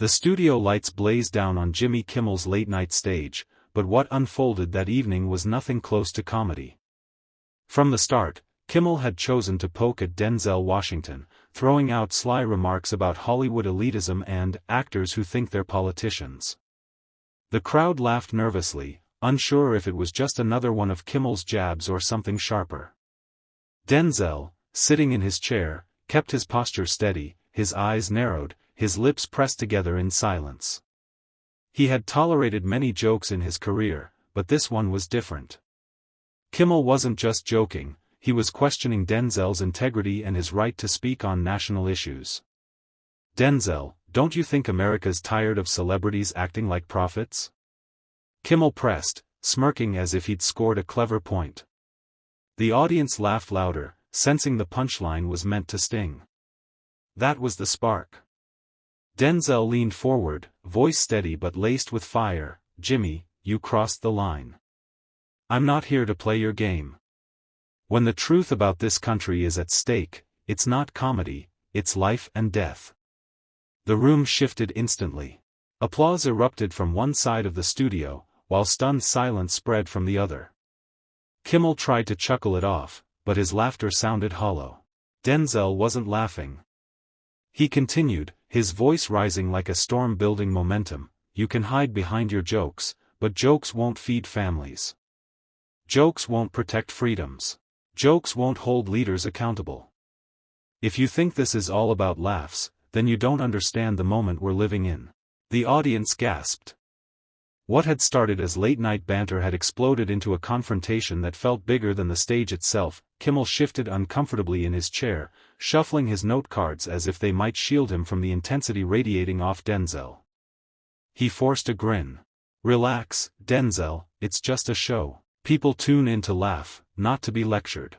The studio lights blazed down on Jimmy Kimmel's late-night stage, but what unfolded that evening was nothing close to comedy. From the start, Kimmel had chosen to poke at Denzel Washington, throwing out sly remarks about Hollywood elitism and actors who think they're politicians. The crowd laughed nervously, unsure if it was just another one of Kimmel's jabs or something sharper. Denzel, sitting in his chair, kept his posture steady, his eyes narrowed, his lips pressed together in silence. He had tolerated many jokes in his career, but this one was different. Kimmel wasn't just joking, he was questioning Denzel's integrity and his right to speak on national issues. "Denzel, don't you think America's tired of celebrities acting like prophets?" Kimmel pressed, smirking as if he'd scored a clever point. The audience laughed louder, sensing the punchline was meant to sting. That was the spark. Denzel leaned forward, voice steady but laced with fire. "Jimmy, you crossed the line. I'm not here to play your game. When the truth about this country is at stake, it's not comedy, it's life and death." The room shifted instantly. Applause erupted from one side of the studio, while stunned silence spread from the other. Kimmel tried to chuckle it off, but his laughter sounded hollow. Denzel wasn't laughing. He continued, his voice rising like a storm building momentum. "You can hide behind your jokes, but jokes won't feed families. Jokes won't protect freedoms. Jokes won't hold leaders accountable. If you think this is all about laughs, then you don't understand the moment we're living in." The audience gasped. What had started as late-night banter had exploded into a confrontation that felt bigger than the stage itself. Kimmel shifted uncomfortably in his chair, shuffling his note cards as if they might shield him from the intensity radiating off Denzel. He forced a grin. "Relax, Denzel, it's just a show. People tune in to laugh, not to be lectured."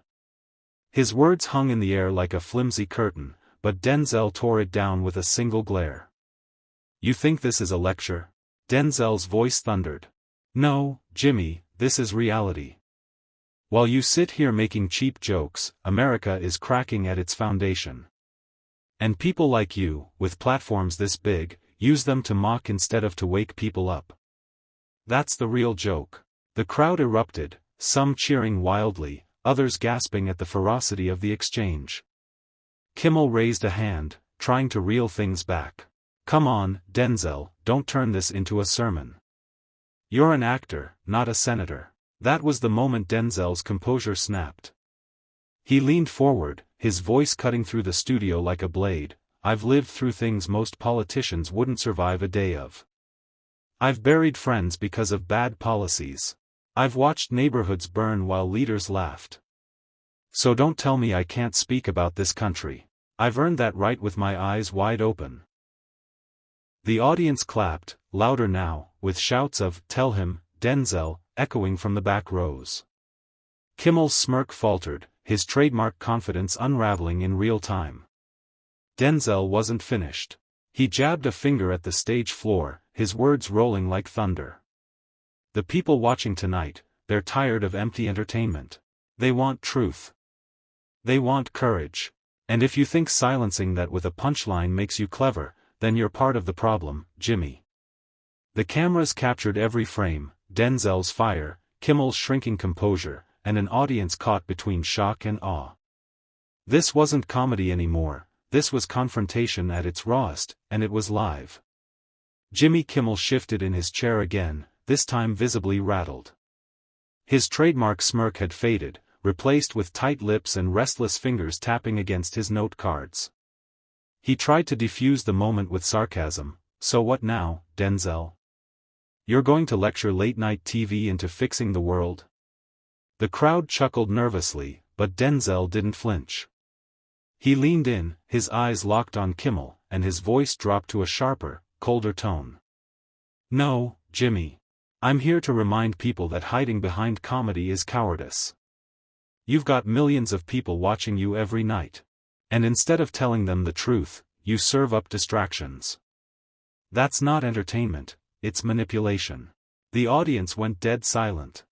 His words hung in the air like a flimsy curtain, but Denzel tore it down with a single glare. "You think this is a lecture?" Denzel's voice thundered. "No, Jimmy, this is reality. While you sit here making cheap jokes, America is cracking at its foundation. And people like you, with platforms this big, use them to mock instead of to wake people up. That's the real joke." The crowd erupted, some cheering wildly, others gasping at the ferocity of the exchange. Kimmel raised a hand, trying to reel things back. "Come on, Denzel, don't turn this into a sermon. You're an actor, not a senator." That was the moment Denzel's composure snapped. He leaned forward, his voice cutting through the studio like a blade. "I've lived through things most politicians wouldn't survive a day of. I've buried friends because of bad policies. I've watched neighborhoods burn while leaders laughed. So don't tell me I can't speak about this country. I've earned that right with my eyes wide open." The audience clapped, louder now, with shouts of "Tell him, Denzel," echoing from the back rows. Kimmel's smirk faltered, his trademark confidence unraveling in real time. Denzel wasn't finished. He jabbed a finger at the stage floor, his words rolling like thunder. "The people watching tonight, they're tired of empty entertainment. They want truth. They want courage. And if you think silencing that with a punchline makes you clever, then you're part of the problem, Jimmy." The cameras captured every frame, Denzel's fire, Kimmel's shrinking composure, and an audience caught between shock and awe. This wasn't comedy anymore, this was confrontation at its rawest, and it was live. Jimmy Kimmel shifted in his chair again, this time visibly rattled. His trademark smirk had faded, replaced with tight lips and restless fingers tapping against his note cards. He tried to defuse the moment with sarcasm. "So what now, Denzel? You're going to lecture late-night TV into fixing the world?" The crowd chuckled nervously, but Denzel didn't flinch. He leaned in, his eyes locked on Kimmel, and his voice dropped to a sharper, colder tone. "No, Jimmy. I'm here to remind people that hiding behind comedy is cowardice. You've got millions of people watching you every night. And instead of telling them the truth, you serve up distractions. That's not entertainment, it's manipulation." The audience went dead silent.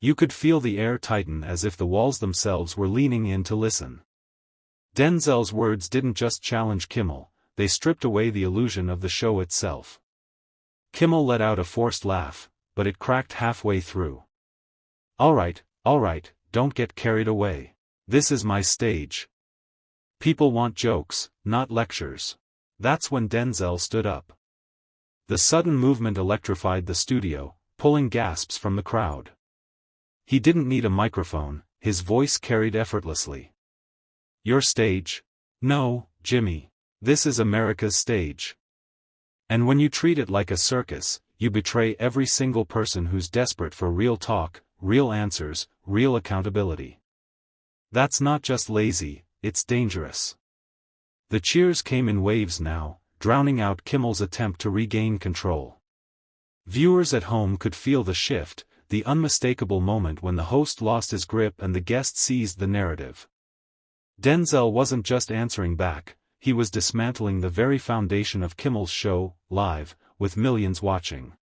You could feel the air tighten as if the walls themselves were leaning in to listen. Denzel's words didn't just challenge Kimmel, they stripped away the illusion of the show itself. Kimmel let out a forced laugh, but it cracked halfway through. All right, don't get carried away. This is my stage. People want jokes, not lectures. That's when Denzel stood up. The sudden movement electrified the studio, pulling gasps from the crowd. He didn't need a microphone, his voice carried effortlessly. Your stage? No, Jimmy. This is America's stage. And when you treat it like a circus, you betray every single person who's desperate for real talk, real answers, real accountability. That's not just lazy, it's dangerous. The cheers came in waves now, drowning out Kimmel's attempt to regain control. Viewers at home could feel the shift, the unmistakable moment when the host lost his grip and the guest seized the narrative. Denzel wasn't just answering back, he was dismantling the very foundation of Kimmel's show, live, with millions watching.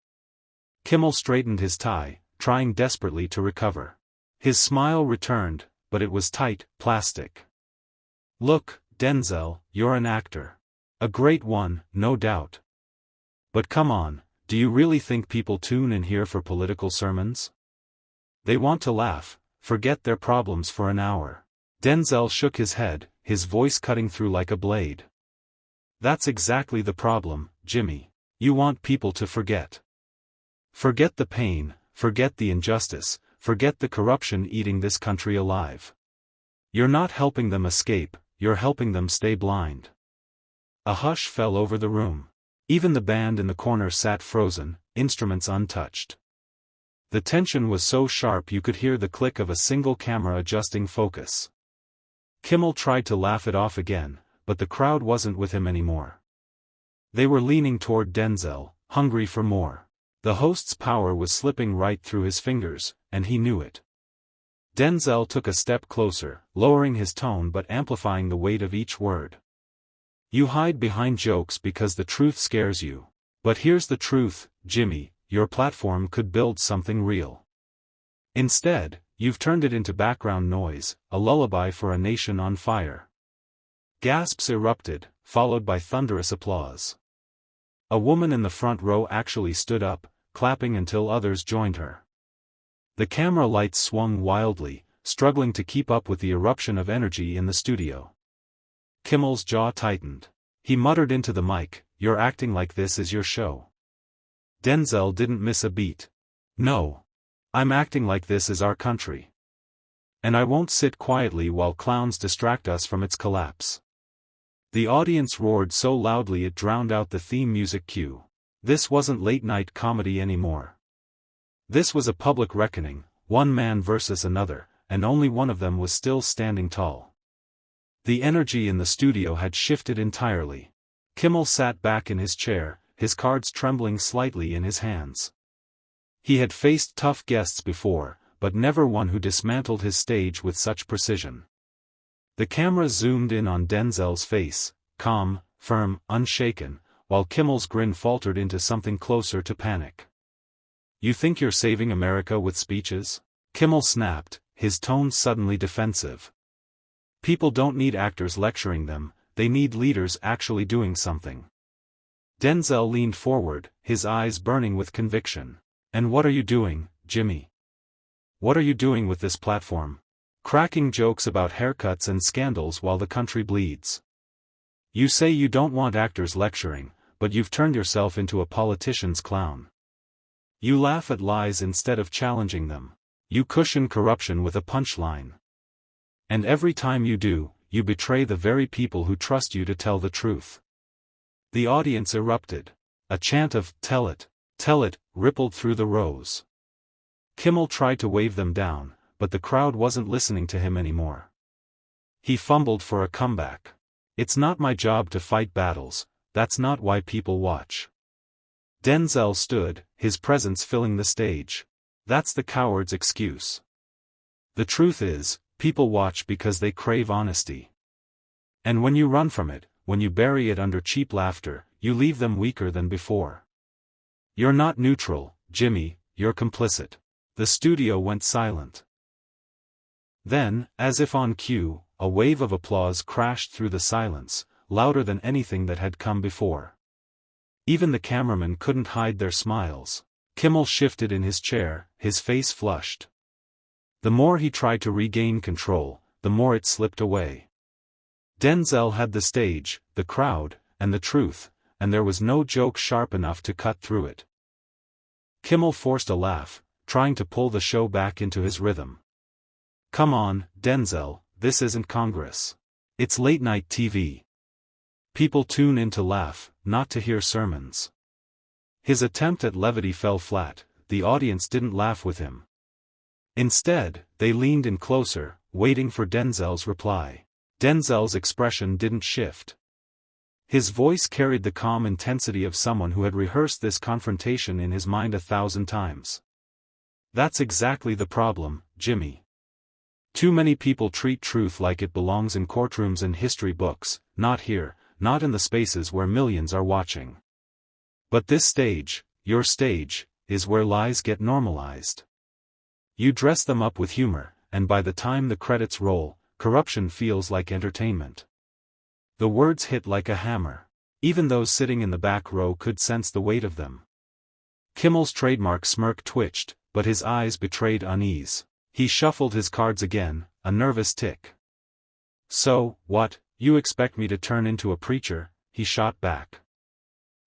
Kimmel straightened his tie, trying desperately to recover. His smile returned, but it was tight, plastic. Look, Denzel, you're an actor. A great one, no doubt. But come on, do you really think people tune in here for political sermons? They want to laugh, forget their problems for an hour. Denzel shook his head, his voice cutting through like a blade. That's exactly the problem, Jimmy. You want people to forget. Forget the pain, forget the injustice, forget the corruption eating this country alive. You're not helping them escape, you're helping them stay blind. A hush fell over the room. Even the band in the corner sat frozen, instruments untouched. The tension was so sharp you could hear the click of a single camera adjusting focus. Kimmel tried to laugh it off again, but the crowd wasn't with him anymore. They were leaning toward Denzel, hungry for more. The host's power was slipping right through his fingers, and he knew it. Denzel took a step closer, lowering his tone but amplifying the weight of each word. You hide behind jokes because the truth scares you. But here's the truth, Jimmy, your platform could build something real. Instead, you've turned it into background noise, a lullaby for a nation on fire. Gasps erupted, followed by thunderous applause. A woman in the front row actually stood up, clapping until others joined her. The camera lights swung wildly, struggling to keep up with the eruption of energy in the studio. Kimmel's jaw tightened. He muttered into the mic, "You're acting like this is your show." Denzel didn't miss a beat. "No. I'm acting like this is our country. And I won't sit quietly while clowns distract us from its collapse." The audience roared so loudly it drowned out the theme music cue. This wasn't late-night comedy anymore. This was a public reckoning, one man versus another, and only one of them was still standing tall. The energy in the studio had shifted entirely. Kimmel sat back in his chair, his cards trembling slightly in his hands. He had faced tough guests before, but never one who dismantled his stage with such precision. The camera zoomed in on Denzel's face, calm, firm, unshaken, while Kimmel's grin faltered into something closer to panic. "You think you're saving America with speeches?" Kimmel snapped, his tone suddenly defensive. "People don't need actors lecturing them, they need leaders actually doing something." Denzel leaned forward, his eyes burning with conviction. "And what are you doing, Jimmy? What are you doing with this platform? Cracking jokes about haircuts and scandals while the country bleeds. You say you don't want actors lecturing, but you've turned yourself into a politician's clown. You laugh at lies instead of challenging them. You cushion corruption with a punchline. And every time you do, you betray the very people who trust you to tell the truth." The audience erupted. A chant of "Tell it, tell it," rippled through the rows. Kimmel tried to wave them down, but the crowd wasn't listening to him anymore. He fumbled for a comeback. "It's not my job to fight battles, that's not why people watch." Denzel stood, his presence filling the stage. "That's the coward's excuse. The truth is, people watch because they crave honesty. And when you run from it, when you bury it under cheap laughter, you leave them weaker than before. You're not neutral, Jimmy, you're complicit." The studio went silent. Then, as if on cue, a wave of applause crashed through the silence, louder than anything that had come before. Even the cameramen couldn't hide their smiles. Kimmel shifted in his chair, his face flushed. The more he tried to regain control, the more it slipped away. Denzel had the stage, the crowd, and the truth, and there was no joke sharp enough to cut through it. Kimmel forced a laugh, trying to pull the show back into his rhythm. "Come on, Denzel, this isn't Congress. It's late-night TV. People tune in to laugh, not to hear sermons." His attempt at levity fell flat. The audience didn't laugh with him. Instead, they leaned in closer, waiting for Denzel's reply. Denzel's expression didn't shift. His voice carried the calm intensity of someone who had rehearsed this confrontation in his mind 1,000 times. "That's exactly the problem, Jimmy. Too many people treat truth like it belongs in courtrooms and history books, not here, not in the spaces where millions are watching. But this stage, your stage, is where lies get normalized. You dress them up with humor, and by the time the credits roll, corruption feels like entertainment." The words hit like a hammer. Even those sitting in the back row could sense the weight of them. Kimmel's trademark smirk twitched, but his eyes betrayed unease. He shuffled his cards again, a nervous tick. "So, what, you expect me to turn into a preacher?" he shot back.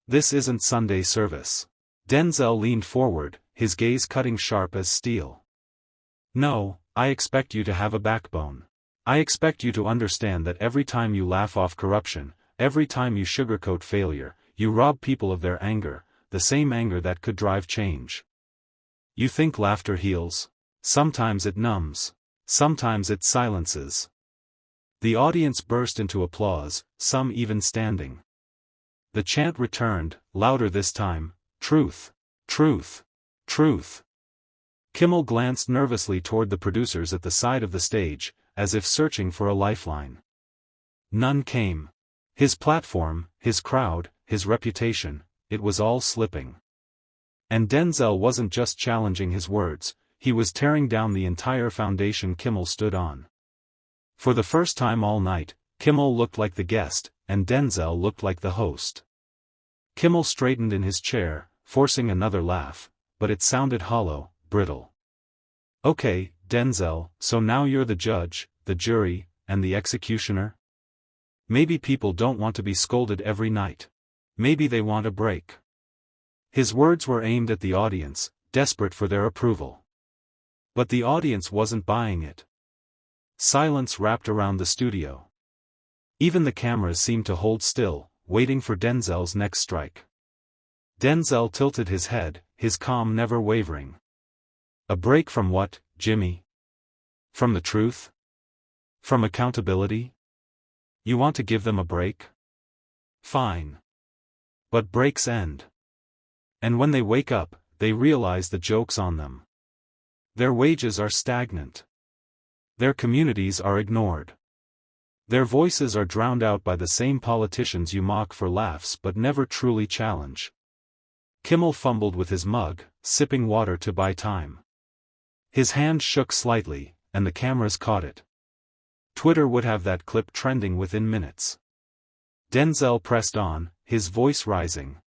"This isn't Sunday service." Denzel leaned forward, his gaze cutting sharp as steel. "No, I expect you to have a backbone. I expect you to understand that every time you laugh off corruption, every time you sugarcoat failure, you rob people of their anger, the same anger that could drive change. You think laughter heals? Sometimes it numbs. Sometimes it silences." The audience burst into applause, some even standing. The chant returned, louder this time, "Truth! Truth! Truth!" Kimmel glanced nervously toward the producers at the side of the stage, as if searching for a lifeline. None came. His platform, his crowd, his reputation, it was all slipping. And Denzel wasn't just challenging his words, he was tearing down the entire foundation Kimmel stood on. For the first time all night, Kimmel looked like the guest, and Denzel looked like the host. Kimmel straightened in his chair, forcing another laugh, but it sounded hollow, brittle. "Okay, Denzel, so now you're the judge, the jury, and the executioner? Maybe people don't want to be scolded every night. Maybe they want a break." His words were aimed at the audience, desperate for their approval. But the audience wasn't buying it. Silence wrapped around the studio. Even the cameras seemed to hold still, waiting for Denzel's next strike. Denzel tilted his head, his calm never wavering. "A break from what, Jimmy? From the truth? From accountability? You want to give them a break? Fine. But breaks end. And when they wake up, they realize the joke's on them. Their wages are stagnant. Their communities are ignored. Their voices are drowned out by the same politicians you mock for laughs but never truly challenge." Kimmel fumbled with his mug, sipping water to buy time. His hand shook slightly, and the cameras caught it. Twitter would have that clip trending within minutes. Denzel pressed on, his voice rising.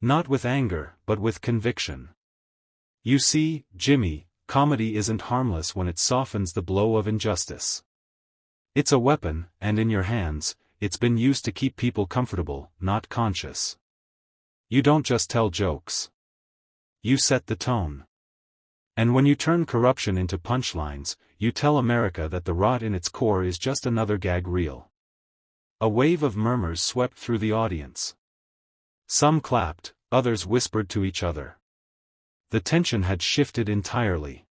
Not with anger, but with conviction. "You see, Jimmy, comedy isn't harmless when it softens the blow of injustice. It's a weapon, and in your hands, it's been used to keep people comfortable, not conscious. You don't just tell jokes. You set the tone. And when you turn corruption into punchlines, you tell America that the rot in its core is just another gag reel." A wave of murmurs swept through the audience. Some clapped, others whispered to each other. The tension had shifted entirely.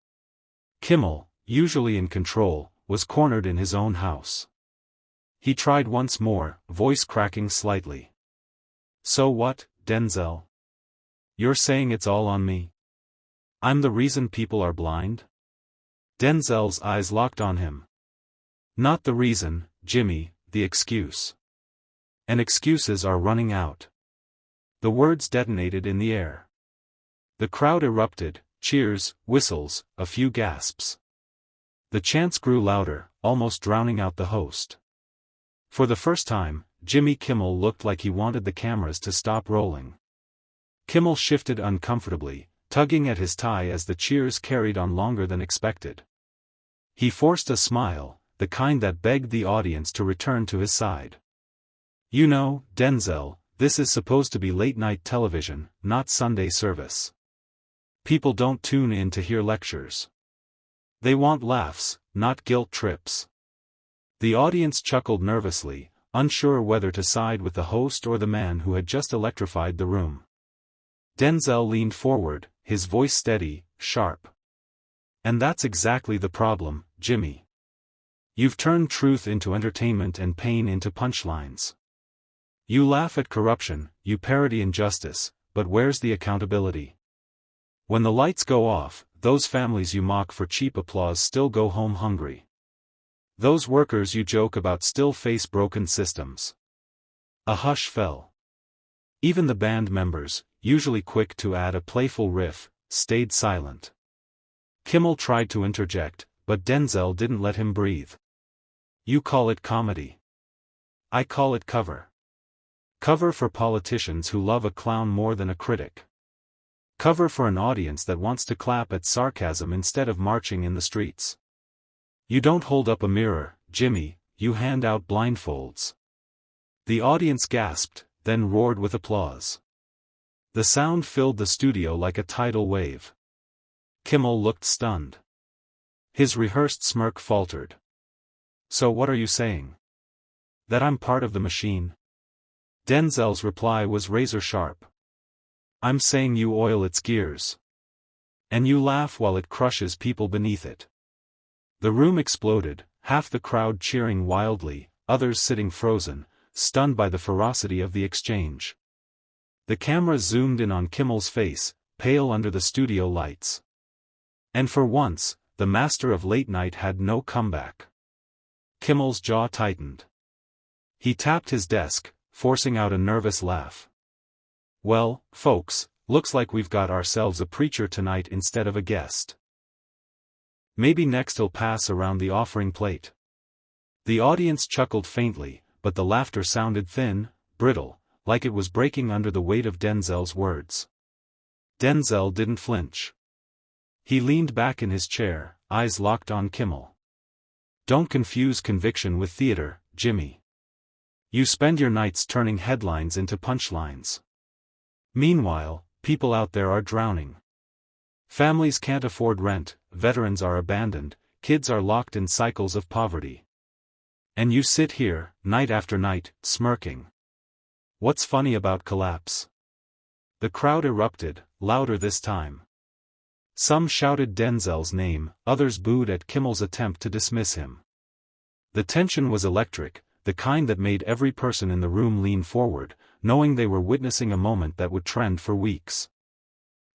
Kimmel, usually in control, was cornered in his own house. He tried once more, voice cracking slightly. "So what, Denzel? You're saying it's all on me? I'm the reason people are blind?" Denzel's eyes locked on him. "Not the reason, Jimmy, the excuse. And excuses are running out." The words detonated in the air. The crowd erupted, cheers, whistles, a few gasps. The chants grew louder, almost drowning out the host. For the first time, Jimmy Kimmel looked like he wanted the cameras to stop rolling. Kimmel shifted uncomfortably, tugging at his tie as the cheers carried on longer than expected. He forced a smile, the kind that begged the audience to return to his side. You know, Denzel, this is supposed to be late-night television, not Sunday service. People don't tune in to hear lectures. They want laughs, not guilt trips. The audience chuckled nervously, unsure whether to side with the host or the man who had just electrified the room. Denzel leaned forward, his voice steady, sharp. And that's exactly the problem, Jimmy. You've turned truth into entertainment and pain into punchlines. You laugh at corruption, you parody injustice, but where's the accountability? When the lights go off, those families you mock for cheap applause still go home hungry. Those workers you joke about still face broken systems. A hush fell. Even the band members, usually quick to add a playful riff, stayed silent. Kimmel tried to interject, but Denzel didn't let him breathe. You call it comedy. I call it cover. Cover for politicians who love a clown more than a critic. Cover for an audience that wants to clap at sarcasm instead of marching in the streets. You don't hold up a mirror, Jimmy, you hand out blindfolds. The audience gasped, then roared with applause. The sound filled the studio like a tidal wave. Kimmel looked stunned. His rehearsed smirk faltered. So what are you saying? That I'm part of the machine? Denzel's reply was razor-sharp. I'm saying you oil its gears. And you laugh while it crushes people beneath it. The room exploded, half the crowd cheering wildly, others sitting frozen, stunned by the ferocity of the exchange. The camera zoomed in on Kimmel's face, pale under the studio lights. And for once, the master of late night had no comeback. Kimmel's jaw tightened. He tapped his desk, forcing out a nervous laugh. Well, folks, looks like we've got ourselves a preacher tonight instead of a guest. Maybe next he'll pass around the offering plate. The audience chuckled faintly, but the laughter sounded thin, brittle, like it was breaking under the weight of Denzel's words. Denzel didn't flinch. He leaned back in his chair, eyes locked on Kimmel. Don't confuse conviction with theater, Jimmy. You spend your nights turning headlines into punchlines. Meanwhile, people out there are drowning. Families can't afford rent, veterans are abandoned, kids are locked in cycles of poverty. And you sit here, night after night, smirking. What's funny about collapse? The crowd erupted, louder this time. Some shouted Denzel's name, others booed at Kimmel's attempt to dismiss him. The tension was electric, the kind that made every person in the room lean forward, knowing they were witnessing a moment that would trend for weeks.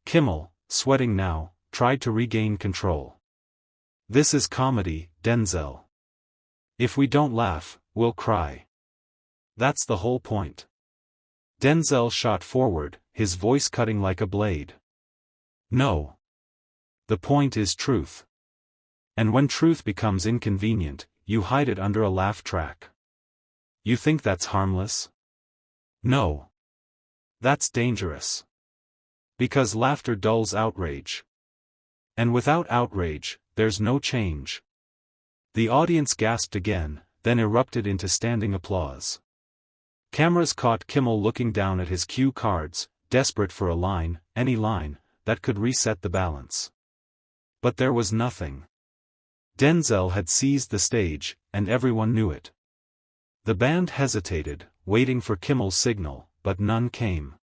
Kimmel, sweating now, tried to regain control. This is comedy, Denzel. If we don't laugh, we'll cry. That's the whole point. Denzel shot forward, his voice cutting like a blade. No. The point is truth. And when truth becomes inconvenient, you hide it under a laugh track. You think that's harmless? No. That's dangerous. Because laughter dulls outrage. And without outrage, there's no change. The audience gasped again, then erupted into standing applause. Cameras caught Kimmel looking down at his cue cards, desperate for a line, any line, that could reset the balance. But there was nothing. Denzel had seized the stage, and everyone knew it. The band hesitated, waiting for Kimmel's signal, but none came.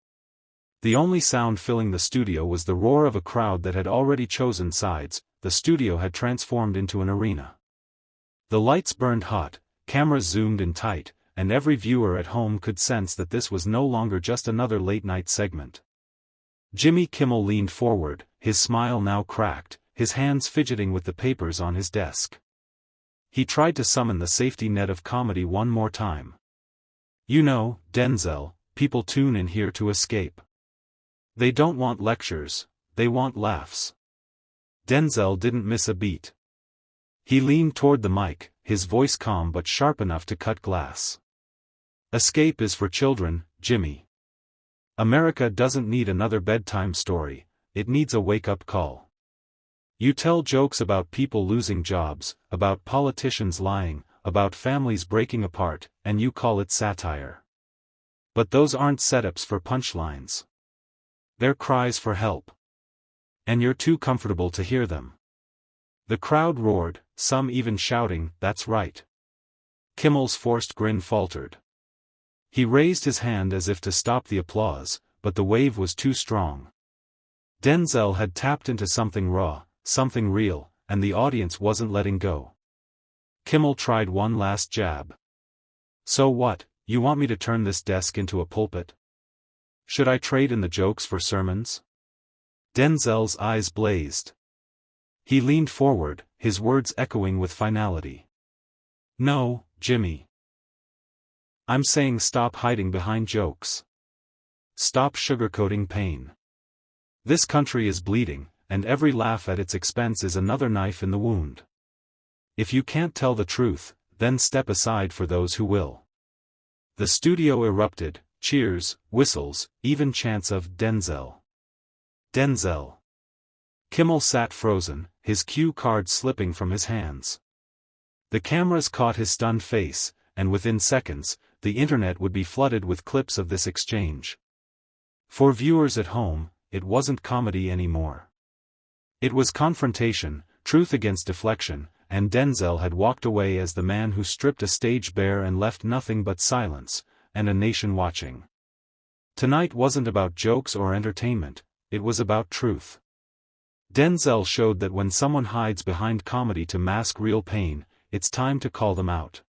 The only sound filling the studio was the roar of a crowd that had already chosen sides. The studio had transformed into an arena. The lights burned hot, cameras zoomed in tight, and every viewer at home could sense that this was no longer just another late-night segment. Jimmy Kimmel leaned forward, his smile now cracked, his hands fidgeting with the papers on his desk. He tried to summon the safety net of comedy one more time. You know, Denzel, people tune in here to escape. They don't want lectures, they want laughs. Denzel didn't miss a beat. He leaned toward the mic, his voice calm but sharp enough to cut glass. Escape is for children, Jimmy. America doesn't need another bedtime story, it needs a wake-up call. You tell jokes about people losing jobs, about politicians lying, about families breaking apart, and you call it satire. But those aren't setups for punchlines. They're cries for help. And you're too comfortable to hear them. The crowd roared, some even shouting, "That's right." Kimmel's forced grin faltered. He raised his hand as if to stop the applause, but the wave was too strong. Denzel had tapped into something raw, something real, and the audience wasn't letting go. Kimmel tried one last jab. "So what, you want me to turn this desk into a pulpit? Should I trade in the jokes for sermons?" Denzel's eyes blazed. He leaned forward, his words echoing with finality. "No, Jimmy. I'm saying stop hiding behind jokes. Stop sugarcoating pain. This country is bleeding, and every laugh at its expense is another knife in the wound. If you can't tell the truth, then step aside for those who will." The studio erupted, cheers, whistles, even chants of "Denzel. Denzel." Kimmel sat frozen, his cue card slipping from his hands. The cameras caught his stunned face, and within seconds, the internet would be flooded with clips of this exchange. For viewers at home, it wasn't comedy anymore. It was confrontation, truth against deflection, and Denzel had walked away as the man who stripped a stage bare and left nothing but silence, and a nation watching. Tonight wasn't about jokes or entertainment, it was about truth. Denzel showed that when someone hides behind comedy to mask real pain, it's time to call them out.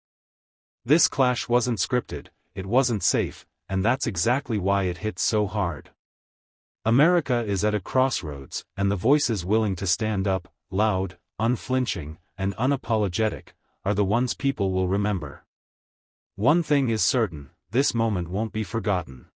This clash wasn't scripted, it wasn't safe, and that's exactly why it hit so hard. America is at a crossroads, and the voices willing to stand up, loud, unflinching, and unapologetic, are the ones people will remember. One thing is certain, this moment won't be forgotten.